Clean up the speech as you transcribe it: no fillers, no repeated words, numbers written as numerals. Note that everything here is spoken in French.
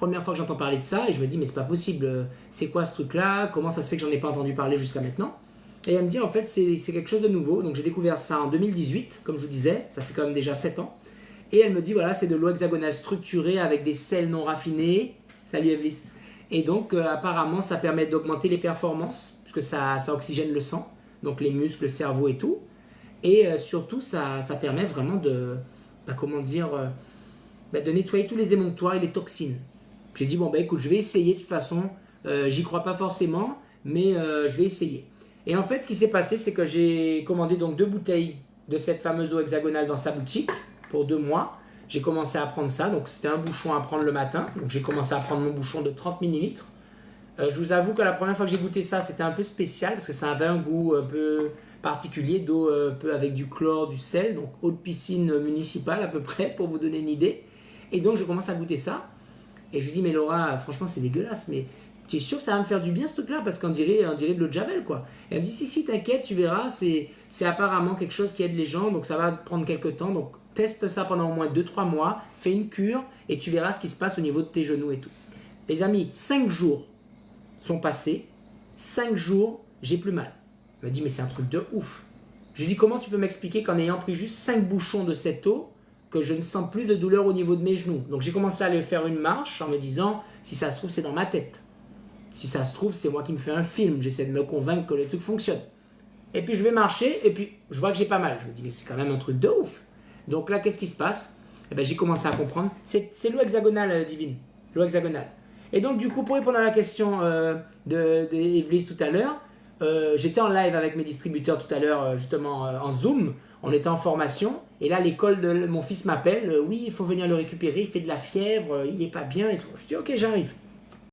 première fois que j'entends parler de ça et je me dis mais c'est pas possible, c'est quoi ce truc-là? Comment ça se fait que j'en ai pas entendu parler jusqu'à maintenant? Et elle me dit en fait c'est quelque chose de nouveau. Donc j'ai découvert ça en 2018, comme je vous disais, ça fait quand même déjà 7 ans. Et elle me dit voilà, c'est de l'eau hexagonale structurée avec des sels non raffinés. Salut Evelysse. Et donc apparemment ça permet d'augmenter les performances, puisque ça oxygène le sang, donc les muscles, le cerveau et tout. Et surtout ça permet vraiment de, comment dire, de nettoyer tous les émonctoires et les toxines. J'ai dit bon écoute, je vais essayer de toute façon, j'y crois pas forcément, mais je vais essayer. Et en fait ce qui s'est passé c'est que j'ai commandé donc 2 bouteilles de cette fameuse eau hexagonale dans sa boutique pour 2 mois. J'ai commencé à prendre ça, donc c'était un bouchon à prendre le matin, donc j'ai commencé à prendre mon bouchon de 30 ml. Je vous avoue que la première fois que j'ai goûté ça c'était un peu spécial parce que ça avait un goût un peu particulier d'eau un peu avec du chlore, du sel, donc eau de piscine municipale à peu près pour vous donner une idée. Et donc je commence à goûter ça et je lui dis mais Laura franchement c'est dégueulasse mais tu es sûr que ça va me faire du bien ce truc là parce qu'on dirait de l'eau de Javel quoi. Et elle me dit si t'inquiète tu verras c'est apparemment quelque chose qui aide les gens donc ça va prendre quelques temps donc teste ça pendant au moins 2-3 mois, fais une cure et tu verras ce qui se passe au niveau de tes genoux et tout. Les amis, 5 jours sont passés, 5 jours, j'ai plus mal. Elle me dit mais c'est un truc de ouf. Je lui dis comment tu peux m'expliquer qu'en ayant pris juste 5 bouchons de cette eau, que je ne sens plus de douleur au niveau de mes genoux. Donc j'ai commencé à aller faire une marche en me disant si ça se trouve c'est dans ma tête. Si ça se trouve c'est moi qui me fais un film, j'essaie de me convaincre que le truc fonctionne. Et puis je vais marcher et puis je vois que j'ai pas mal. Je me dis mais c'est quand même un truc de ouf. Donc là, qu'est-ce qui se passe? Eh ben, j'ai commencé à comprendre. C'est l'eau hexagonale divine. L'eau hexagonale. Et donc, du coup, pour répondre à la question d'Evelysse tout à l'heure, j'étais en live avec mes distributeurs tout à l'heure, justement en Zoom. On était en formation. Et là, l'école de mon fils m'appelle. Oui, il faut venir le récupérer. Il fait de la fièvre. Il n'est pas bien et tout. Je dis, ok, j'arrive.